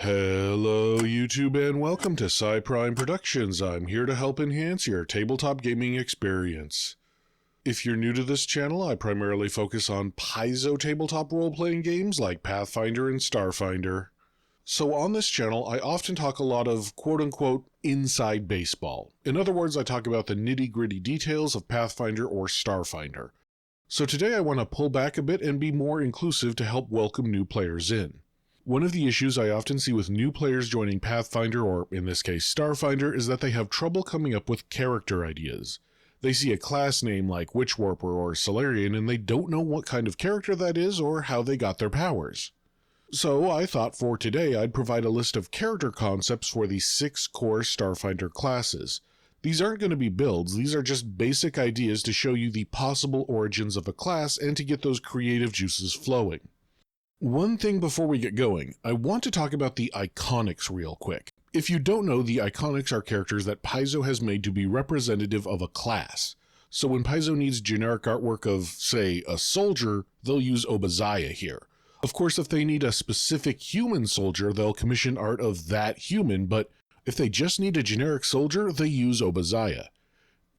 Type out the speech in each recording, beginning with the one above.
Hello YouTube and welcome to Prime Productions. I'm here to help enhance your tabletop gaming experience. If you're new to this channel, I primarily focus on Paizo tabletop role-playing games like Pathfinder and Starfinder. So on this channel, I often talk a lot of quote-unquote inside baseball. In other words, I talk about the nitty-gritty details of Pathfinder or Starfinder. So today I want to pull back a bit and be more inclusive to help welcome new players in. One of the issues I often see with new players joining Pathfinder, or in this case Starfinder, is that they have trouble coming up with character ideas. They see a class name like Witchwarper or Solarian and they don't know what kind of character that is or how they got their powers. So I thought for today I'd provide a list of character concepts for the 6 core Starfinder classes. These aren't going to be builds, these are just basic ideas to show you the possible origins of a class and to get those creative juices flowing. One thing before we get going, I want to talk about the iconics real quick. If you don't know, the iconics are characters that Paizo has made to be representative of a class. So when Paizo needs generic artwork of, say, a soldier, they'll use Obadiah here. Of course, if they need a specific human soldier, they'll commission art of that human, but if they just need a generic soldier, they use Obadiah.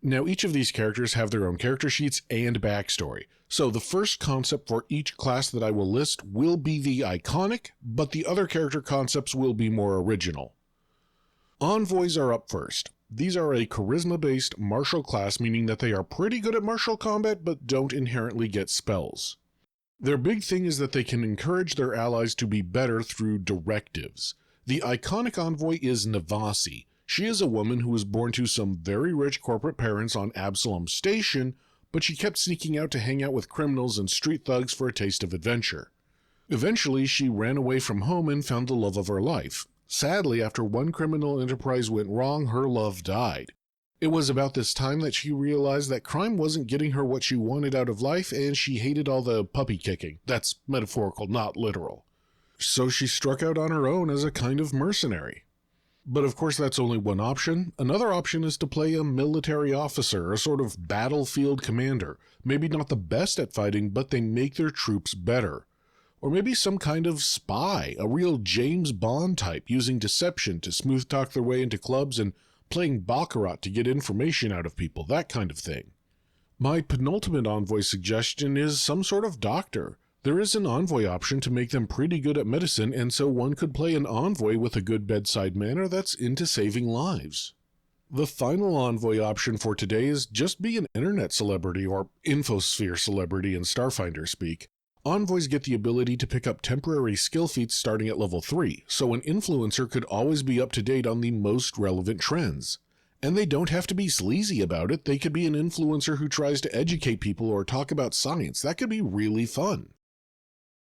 Now, each of these characters have their own character sheets and backstory, so the first concept for each class that I will list will be the iconic, but the other character concepts will be more original. Envoys are up first. These are a charisma-based martial class, meaning that they are pretty good at martial combat, but don't inherently get spells. Their big thing is that they can encourage their allies to be better through directives. The iconic envoy is Navasi. She is a woman who was born to some very rich corporate parents on Absalom Station, but she kept sneaking out to hang out with criminals and street thugs for a taste of adventure. Eventually, she ran away from home and found the love of her life. Sadly, after one criminal enterprise went wrong, her love died. It was about this time that she realized that crime wasn't getting her what she wanted out of life, and she hated all the puppy kicking. That's metaphorical, not literal. So she struck out on her own as a kind of mercenary. But of course that's only one option. Another option is to play a military officer, a sort of battlefield commander. Maybe not the best at fighting, but they make their troops better. Or maybe some kind of spy, a real James Bond type, using deception to smooth talk their way into clubs and playing baccarat to get information out of people, that kind of thing. My penultimate envoy suggestion is some sort of doctor. There is an envoy option to make them pretty good at medicine, and so one could play an envoy with a good bedside manner that's into saving lives. The final envoy option for today is just be an internet celebrity, or infosphere celebrity in Starfinder speak. Envoys get the ability to pick up temporary skill feats starting at level 3, so an influencer could always be up to date on the most relevant trends. And they don't have to be sleazy about it, they could be an influencer who tries to educate people or talk about science. That could be really fun.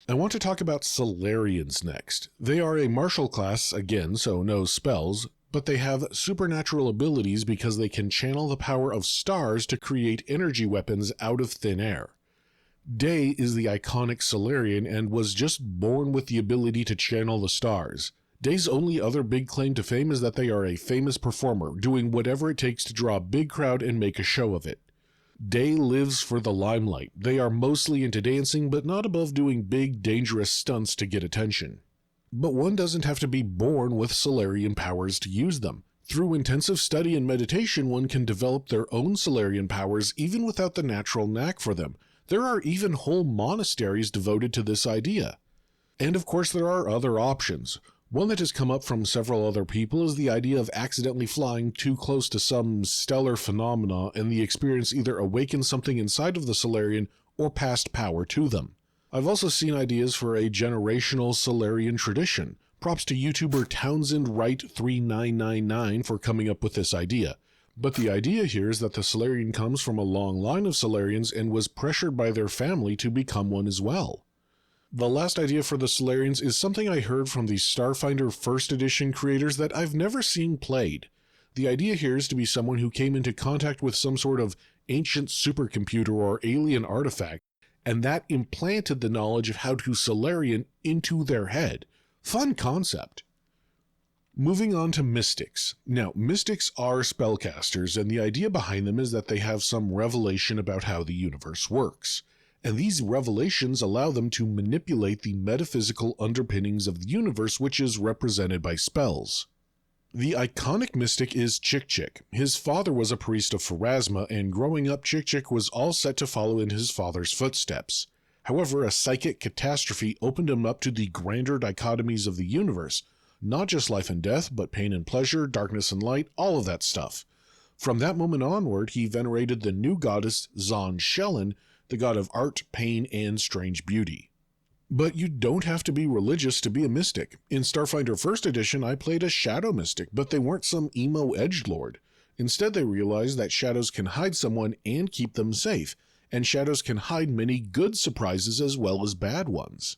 I want to talk about Solarians next. They are a martial class, again, so no spells, but they have supernatural abilities because they can channel the power of stars to create energy weapons out of thin air. Day is the iconic Solarian and was just born with the ability to channel the stars. Day's only other big claim to fame is that they are a famous performer, doing whatever it takes to draw a big crowd and make a show of it. Day lives for the limelight. They are mostly into dancing, but not above doing big, dangerous stunts to get attention. But one doesn't have to be born with Solarian powers to use them. Through intensive study and meditation, one can develop their own Solarian powers even without the natural knack for them. There are even whole monasteries devoted to this idea. And of course there are other options. One that has come up from several other people is the idea of accidentally flying too close to some stellar phenomena and the experience either awakens something inside of the Solarian or passed power to them. I've also seen ideas for a generational Solarian tradition. Props to YouTuber Townsend Wright 3999 for coming up with this idea. But the idea here is that the Solarian comes from a long line of Solarians and was pressured by their family to become one as well. The last idea for the Solarians is something I heard from the Starfinder 1st edition creators that I've never seen played. The idea here is to be someone who came into contact with some sort of ancient supercomputer or alien artifact, and that implanted the knowledge of how to Solarian into their head. Fun concept. Moving on to Mystics. Now, Mystics are spellcasters, and the idea behind them is that they have some revelation about how the universe works. and these revelations allow them to manipulate the metaphysical underpinnings of the universe, which is represented by spells. The iconic mystic is Chick-Chick. His father was a priest of Pharasma, and growing up, Chick-Chick was all set to follow in his father's footsteps. However, a psychic catastrophe opened him up to the grander dichotomies of the universe, not just life and death, but pain and pleasure, darkness and light, all of that stuff. From that moment onward, he venerated the new goddess Zon Shellen, the god of art, pain, and strange beauty. But you don't have to be religious to be a mystic. In Starfinder 1st Edition, I played a shadow mystic, but they weren't some emo edgelord. Instead, they realized that shadows can hide someone and keep them safe, and shadows can hide many good surprises as well as bad ones.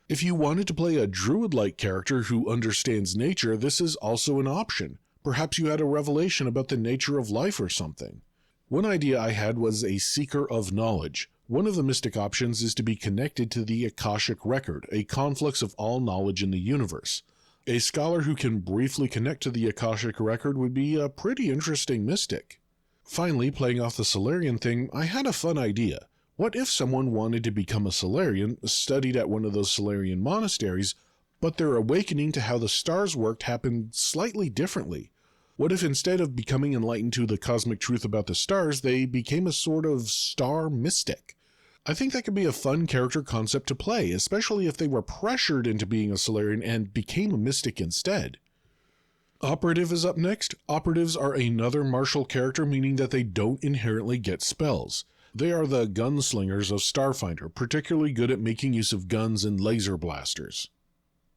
If you wanted to play a druid-like character who understands nature, this is also an option. Perhaps you had a revelation about the nature of life or something. One idea I had was a seeker of knowledge. One of the mystic options is to be connected to the Akashic Record, a conflux of all knowledge in the universe. A scholar who can briefly connect to the Akashic Record would be a pretty interesting mystic. Finally, playing off the Solarian thing, I had a fun idea. What if someone wanted to become a Solarian, studied at one of those Solarian monasteries, but their awakening to how the stars worked happened slightly differently? What if instead of becoming enlightened to the cosmic truth about the stars, they became a sort of star mystic? I think that could be a fun character concept to play, especially if they were pressured into being a Solarian and became a mystic instead. Operative is up next. Operatives are another martial character, meaning that they don't inherently get spells. They are the gunslingers of Starfinder, particularly good at making use of guns and laser blasters.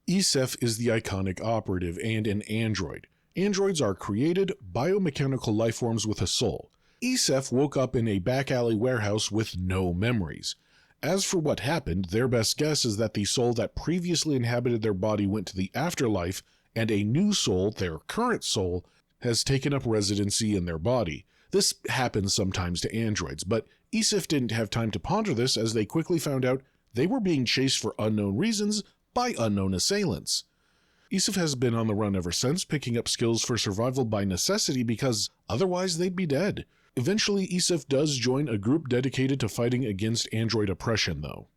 Isef is the iconic operative and an android. Androids are created, biomechanical lifeforms with a soul. Isef woke up in a back alley warehouse with no memories. As for what happened, their best guess is that the soul that previously inhabited their body went to the afterlife, and a new soul, their current soul, has taken up residency in their body. This happens sometimes to androids, but Isef didn't have time to ponder this as they quickly found out they were being chased for unknown reasons by unknown assailants. Isef has been on the run ever since, picking up skills for survival by necessity because otherwise they'd be dead. Eventually, Isef does join a group dedicated to fighting against android oppression, though.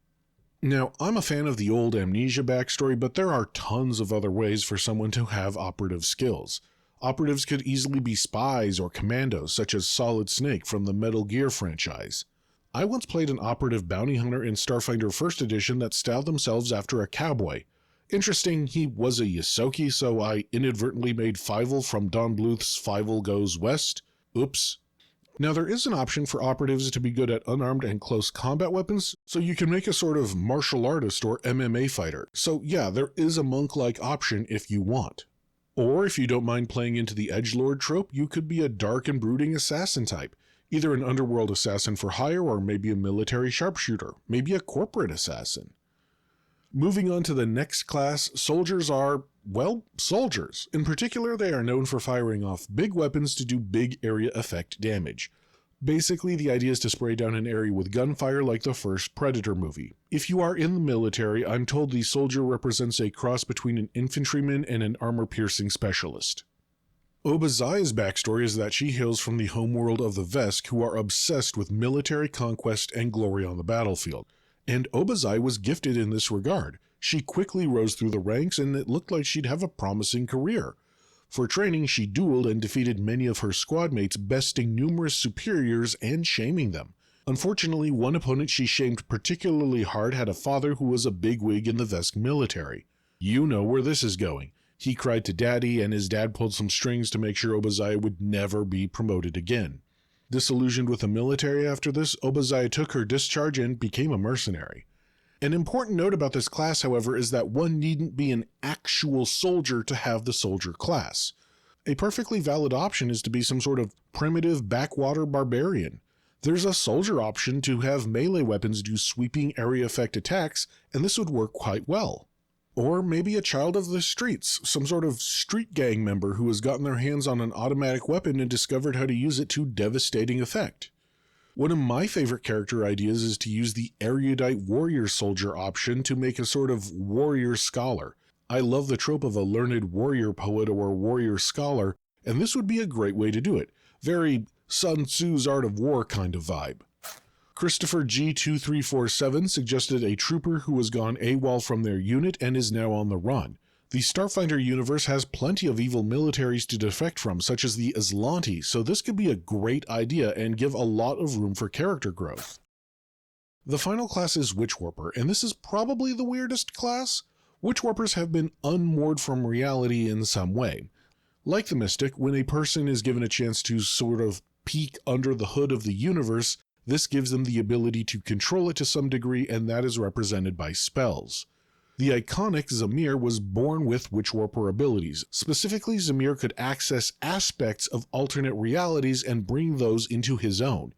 Now, I'm a fan of the old Amnesia backstory, but there are tons of other ways for someone to have operative skills. Operatives could easily be spies or commandos, such as Solid Snake from the Metal Gear franchise. I once played an operative bounty hunter in Starfinder 1st Edition that styled themselves after a cowboy. Interesting, he was a Yosoki, so I inadvertently made Fievel from Don Bluth's Fievel Goes West. Oops. Now, there is an option for operatives to be good at unarmed and close combat weapons, so you can make a sort of martial artist or MMA fighter. So yeah, there is a monk-like option if you want. Or if you don't mind playing into the edgelord trope, you could be a dark and brooding assassin type, either an underworld assassin for hire or maybe a military sharpshooter, maybe a corporate assassin. Moving on to the next class, soldiers are, well, soldiers. In particular, they are known for firing off big weapons to do big area effect damage. Basically, the idea is to spray down an area with gunfire like the first Predator movie. If you are in the military, I'm told the soldier represents a cross between an infantryman and an armor-piercing specialist. Obaziah's backstory is that she hails from the homeworld of the Vesk, who are obsessed with military conquest and glory on the battlefield. And Obaziah was gifted in this regard. She quickly rose through the ranks, and it looked like she'd have a promising career. For training, she dueled and defeated many of her squad mates, besting numerous superiors and shaming them. Unfortunately, one opponent she shamed particularly hard had a father who was a bigwig in the Vesk military. You know where this is going. He cried to Daddy, and his dad pulled some strings to make sure Obaziah would never be promoted again. Disillusioned with the military after this, Obaziah took her discharge and became a mercenary. An important note about this class, however, is that one needn't be an actual soldier to have the soldier class. A perfectly valid option is to be some sort of primitive backwater barbarian. There's a soldier option to have melee weapons do sweeping area effect attacks, and this would work quite well. Or maybe a child of the streets, some sort of street gang member who has gotten their hands on an automatic weapon and discovered how to use it to devastating effect. One of my favorite character ideas is to use the erudite warrior soldier option to make a sort of warrior scholar. I love the trope of a learned warrior poet or warrior scholar, and this would be a great way to do it. Very Sun Tzu's Art of War kind of vibe. Christopher G2347 suggested a trooper who was gone AWOL from their unit and is now on the run. The Starfinder universe has plenty of evil militaries to defect from, such as the Aslanti, so this could be a great idea and give a lot of room for character growth. The final class is Witchwarper, and this is probably the weirdest class. Witchwarpers have been unmoored from reality in some way. Like the Mystic, when a person is given a chance to sort of peek under the hood of the universe, this gives them the ability to control it to some degree, and that is represented by spells. The iconic Zamir was born with Witchwarper abilities. Specifically, Zamir could access aspects of alternate realities and bring those into his own.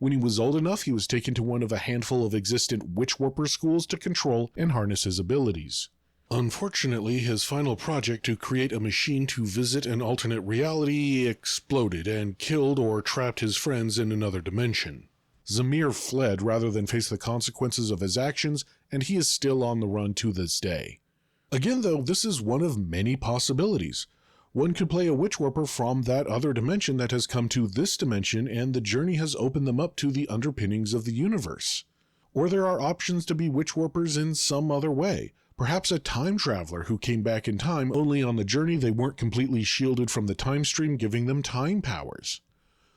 When he was old enough, he was taken to one of a handful of existent Witchwarper schools to control and harness his abilities. Unfortunately, his final project to create a machine to visit an alternate reality exploded and killed or trapped his friends in another dimension. Zamir fled rather than face the consequences of his actions, and he is still on the run to this day. Again though, this is one of many possibilities. One could play a Witchwarper from that other dimension that has come to this dimension, and the journey has opened them up to the underpinnings of the universe. Or there are options to be Witchwarpers in some other way. Perhaps a time traveler who came back in time, only on the journey they weren't completely shielded from the time stream, giving them time powers.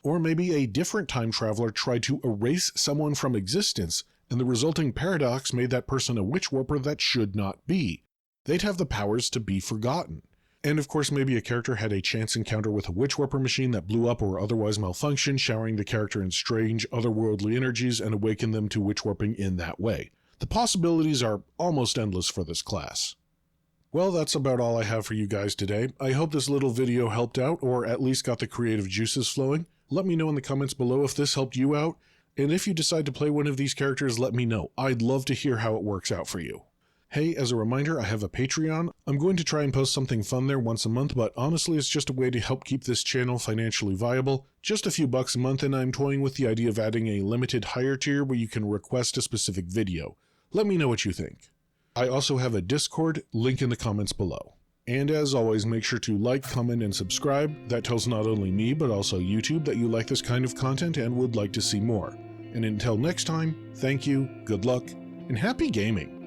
Or maybe a different time traveler tried to erase someone from existence, and the resulting paradox made that person a Witchwarper that should not be. They'd have the powers to be forgotten. And of course, maybe a character had a chance encounter with a Witchwarper machine that blew up or otherwise malfunctioned, showering the character in strange, otherworldly energies and awakened them to Witchwarping in that way. The possibilities are almost endless for this class. Well, that's about all I have for you guys today. I hope this little video helped out, or at least got the creative juices flowing. Let me know in the comments below if this helped you out, and if you decide to play one of these characters, let me know. I'd love to hear how it works out for you. Hey, as a reminder, I have a Patreon. I'm going to try and post something fun there once a month, but honestly it's just a way to help keep this channel financially viable. Just a few bucks a month, and I'm toying with the idea of adding a limited higher tier where you can request a specific video. Let me know what you think. I also have a Discord, link in the comments below. And as always, make sure to like, comment, and subscribe. That tells not only me, but also YouTube that you like this kind of content and would like to see more. And until next time, thank you, good luck, and happy gaming!